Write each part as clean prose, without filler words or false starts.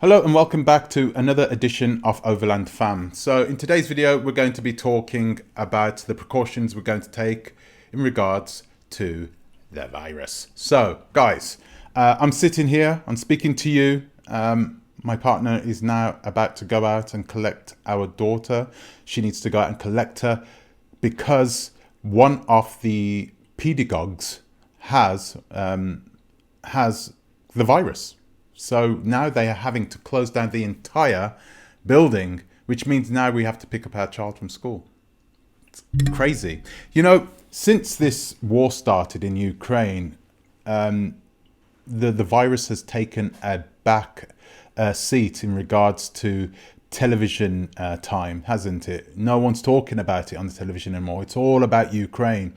Hello and welcome back to another edition of Overland Fam. So in today's video we're going to be talking about the precautions we're going to take in regards to the virus. So guys, I'm sitting here, I'm speaking to you. My partner is now about to go out and collect our daughter. She needs to go out and collect her because one of the pedagogues has the virus. So now they are having to close down the entire building, which means now we have to pick up our child from school. It's crazy. You know, since this war started in Ukraine, the virus has taken a back seat in regards to television time, hasn't it? No one's talking about it on the television anymore. It's all about Ukraine.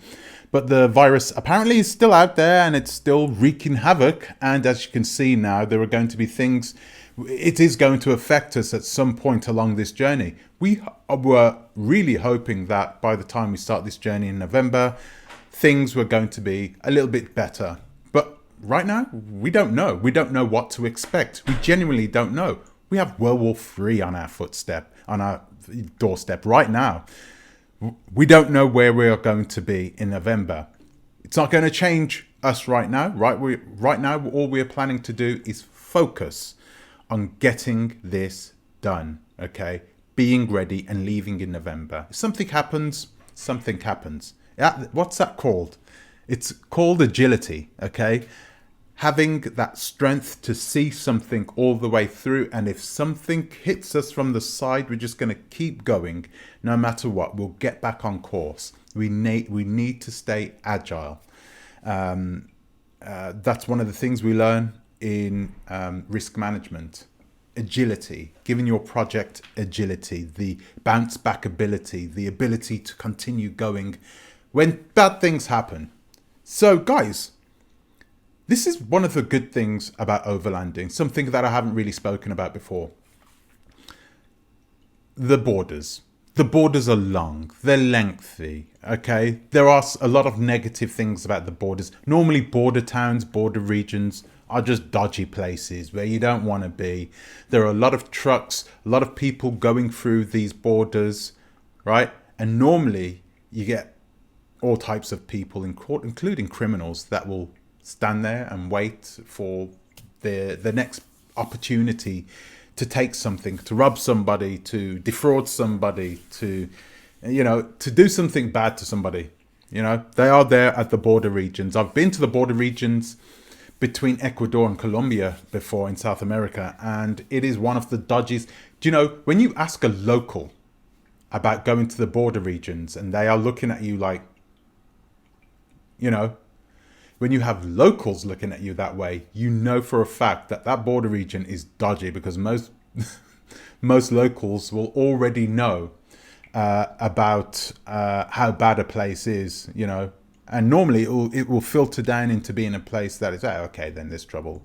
But the virus apparently is still out there and it's still wreaking havoc. And as you can see now, there are going to be things, it is going to affect us at some point along this journey. We were really hoping that by the time we start this journey in November, things were going to be a little bit better. But right now, we don't know. We don't know what to expect. We genuinely don't know. We have World War III on our doorstep right now. We don't know where we are going to be in November. It's not going to change us right now. Right now, all we are planning to do is focus on getting this done. Okay, being ready and leaving in November. If something happens, something happens. What's that called? It's called agility. Okay. Having that strength to see something all the way through, and if something hits us from the side, we're just going to keep going no matter what. We'll get back on course. We need to stay agile. That's one of the things we learn in risk management. Agility, giving your project agility, the bounce back ability, the ability to continue going when bad things happen. So guys, this is one of the good things about overlanding, something that I haven't really spoken about before. The borders. The borders are long, they're lengthy, okay? There are a lot of negative things about the borders. Normally border towns, border regions are just dodgy places where you don't want to be. There are a lot of trucks, a lot of people going through these borders, right? And normally you get all types of people, including criminals, that will stand there and wait for the next opportunity to take something, to rob somebody, to defraud somebody, to do something bad to somebody. They are there at the border regions. I've been to the border regions between Ecuador and Colombia before in South America, and it is one of the dodgiest. Do you know, when you ask a local about going to the border regions and they are looking at you like, when you have locals looking at you that way, you know for a fact that that border region is dodgy, because most locals will already know about how bad a place is, and normally it will filter down into being a place that is, okay, then there's trouble.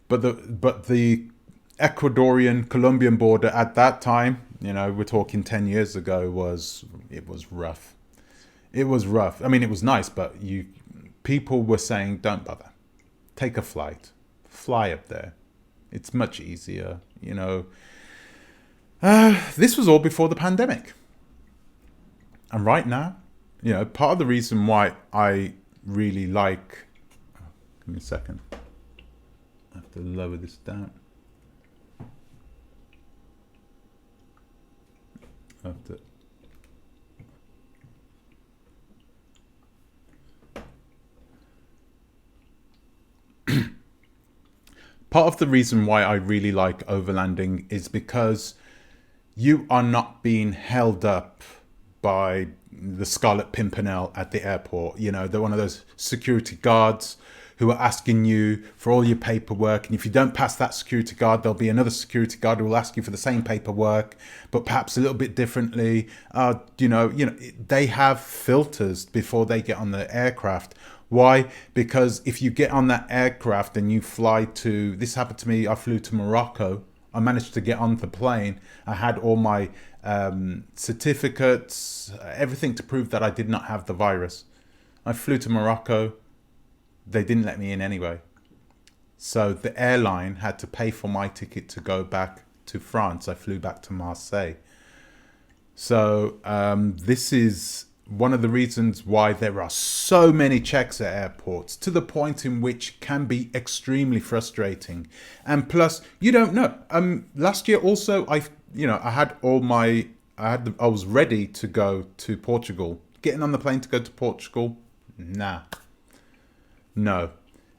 But the Ecuadorian Colombian border at that time, we're talking 10 years ago, was rough. It was rough. I mean, it was nice, but people were saying, don't bother. Take a flight. Fly up there. It's much easier, This was all before the pandemic. And right now, part of the reason why I really like... Oh, give me a second. I have to lower this down. I have to... Part of the reason why I really like overlanding is because you are not being held up by the Scarlet Pimpernel at the airport. They're one of those security guards who are asking you for all your paperwork. And if you don't pass that security guard, there'll be another security guard who will ask you for the same paperwork, but perhaps a little bit differently. They have filters before they get on the aircraft. Why? Because if you get on that aircraft and you fly to... This happened to me. I flew to Morocco. I managed to get on the plane. I had all my certificates, everything to prove that I did not have the virus. I flew to Morocco. They didn't let me in anyway. So the airline had to pay for my ticket to go back to France. I flew back to Marseille. So this is one of the reasons why there are so many checks at airports, to the point in which can be extremely frustrating. And plus, you don't know. Last year also, I was ready to go to Portugal. Getting on the plane to go to Portugal, no.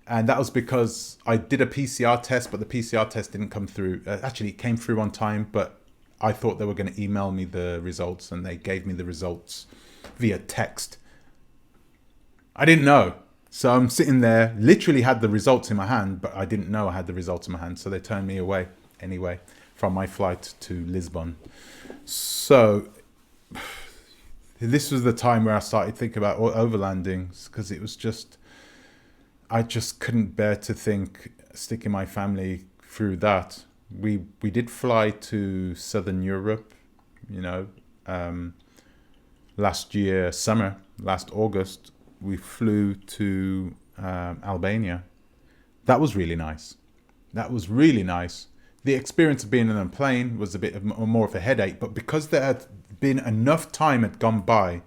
And that was because I did a PCR test, but the PCR test didn't come through. Actually, it came through on time, but I thought they were going to email me the results, and they gave me the results via text. I didn't know. So I'm sitting there, literally had the results in my hand, but I didn't know I had the results in my hand. So they turned me away anyway from my flight to Lisbon. So this was the time where I started thinking about overlanding, because it was just, I just couldn't bear to think sticking my family through that. We did fly to Southern Europe, last year summer, last August, we flew to Albania. That was really nice. The experience of being on a plane was a bit more of a headache, but because there had been enough time had gone by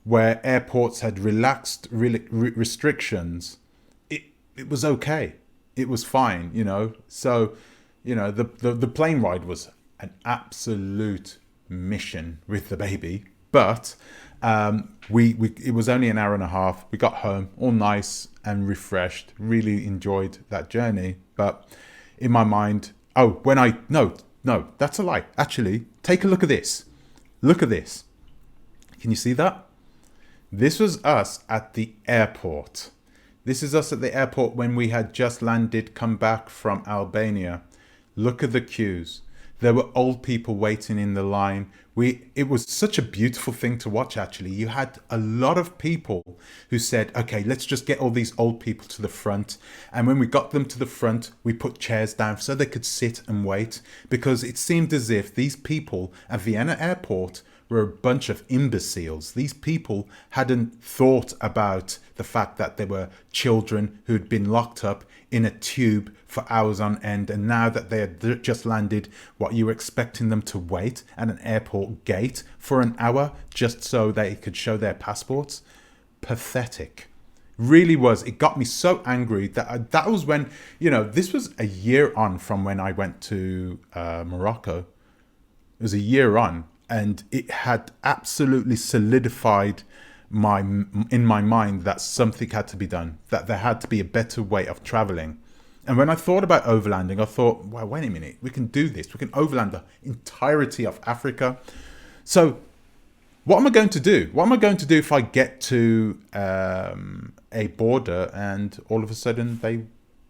where airports had relaxed restrictions, it was okay. It was fine, So, the plane ride was an absolute mission with the baby. But it was only an hour and a half. We got home all nice and refreshed. Really enjoyed that journey. But in my mind, no, that's a lie. Actually, take a look at this. Look at this. Can you see that? This was us at the airport. This is us at the airport when we had just landed, come back from Albania. Look at the queues. There were old people waiting in the line. It was such a beautiful thing to watch, actually. You had a lot of people who said, okay, let's just get all these old people to the front. And when we got them to the front, we put chairs down so they could sit and wait, because it seemed as if these people at Vienna Airport were a bunch of imbeciles. These people hadn't thought about the fact that there were children who'd been locked up in a tube for hours on end, and now that they had just landed, what, you were expecting them to wait at an airport gate for an hour just so they could show their passports? Pathetic. Really was. It got me so angry that was when, this was a year on from when I went to Morocco. It was a year on, and it had absolutely solidified in my mind that something had to be done, that there had to be a better way of traveling. And when I thought about overlanding, I thought, well, wait a minute, we can do this. We can overland the entirety of Africa. So what am I going to do? What am I going to do if I get to a border and all of a sudden they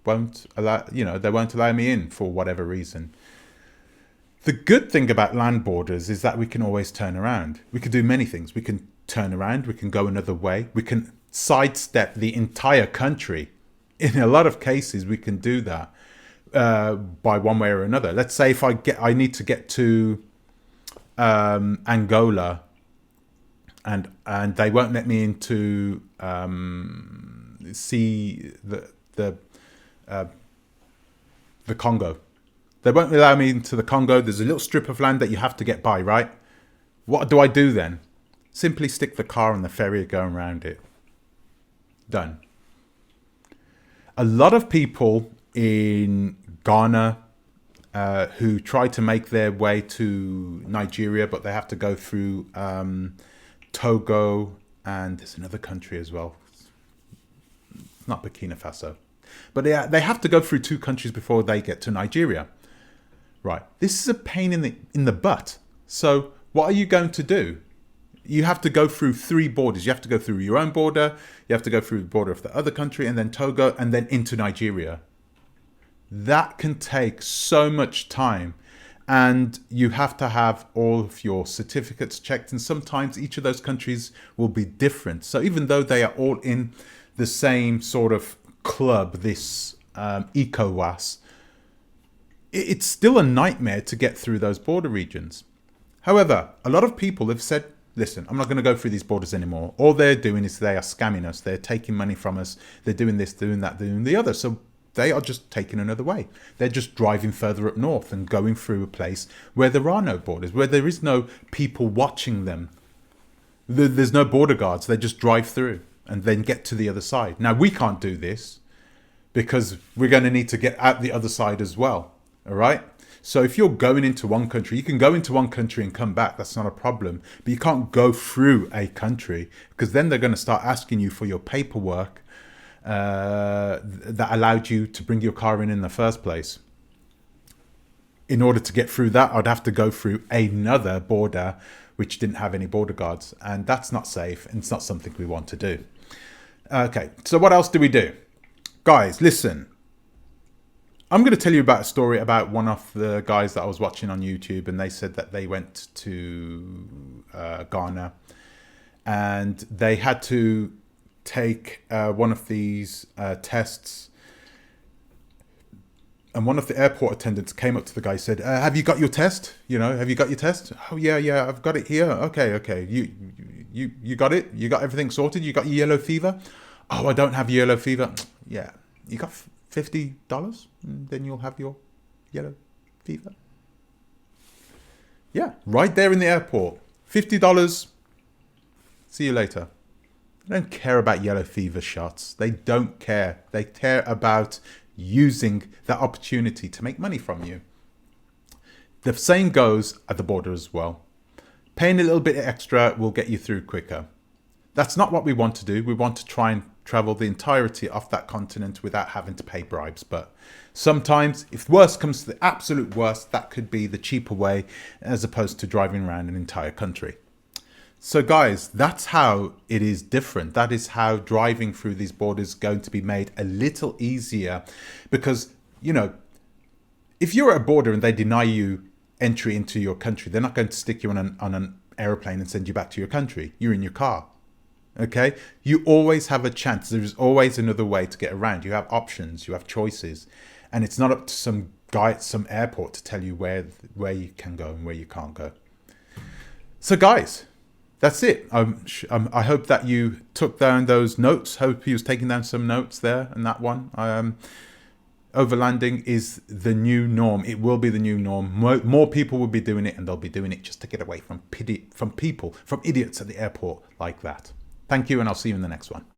won't allow me in for whatever reason? The good thing about land borders is that we can always turn around. We can do many things. We can turn around. We can go another way. We can sidestep the entire country. In a lot of cases, we can do that by one way or another. Let's say if I need to get to Angola, and they won't let me into see the Congo. They won't allow me into the Congo. There's a little strip of land that you have to get by, right? What do I do then? Simply stick the car on the ferry going around it. Done. A lot of people in Ghana who try to make their way to Nigeria, but they have to go through Togo, and there's another country as well. It's not Burkina Faso. But they have to go through two countries before they get to Nigeria. Right. This is a pain in the butt. So what are you going to do? You have to go through three borders. You have to go through your own border. You have to go through the border of the other country, and then Togo, and then into Nigeria. That can take so much time. And you have to have all of your certificates checked. And sometimes each of those countries will be different. So even though they are all in the same sort of club, this ECOWAS, it's still a nightmare to get through those border regions. However, a lot of people have said, listen, I'm not going to go through these borders anymore. All they're doing is they are scamming us. They're taking money from us. They're doing this, doing that, doing the other. So They are just taking another way. They're just driving further up north and going through a place where there are no borders, where there is no people watching them. There's no border guards. They just drive through and then get to the other side. Now, we can't do this because we're going to need to get out the other side as well. All right? So if you're going into one country, you can go into one country and come back. That's not a problem. But you can't go through a country because then they're going to start asking you for your paperwork that allowed you to bring your car in the first place. In order to get through that, I'd have to go through another border which didn't have any border guards. And that's not safe. And it's not something we want to do. Okay, so what else do we do? Guys, listen. I'm going to tell you about a story about one of the guys that I was watching on YouTube, and they said that they went to Ghana and they had to take one of these tests. And one of the airport attendants came up to the guy and said, have you got your test? Have you got your test? Oh, yeah, I've got it here. Okay. You got it? You got everything sorted? You got your yellow fever? Oh, I don't have yellow fever. Yeah, you got $50, and then you'll have your yellow fever. Yeah, right there in the airport. $50. See you later. They don't care about yellow fever shots. They don't care. They care about using that opportunity to make money from you. The same goes at the border as well. Paying a little bit extra will get you through quicker. That's not what we want to do. We want to try and travel the entirety of that continent without having to pay bribes. But sometimes, if worst comes to the absolute worst, that could be the cheaper way as opposed to driving around an entire country. So guys, that's how it is different. That is how driving through these borders is going to be made a little easier because, if you're at a border and they deny you entry into your country, they're not going to stick you on an airplane and send you back to your country. You're in your car. Okay, you always have a chance. There's always another way to get around. You have options, you have choices, and it's not up to some guy at some airport to tell you where you can go and where you can't go. So guys, that's it. I hope that you took down those notes. Hope you was taking down some notes there and that one. Overlanding is the new norm. It will be the new norm. More people will be doing it, and they'll be doing it just to get away from idiots at the airport like that. Thank you, and I'll see you in the next one.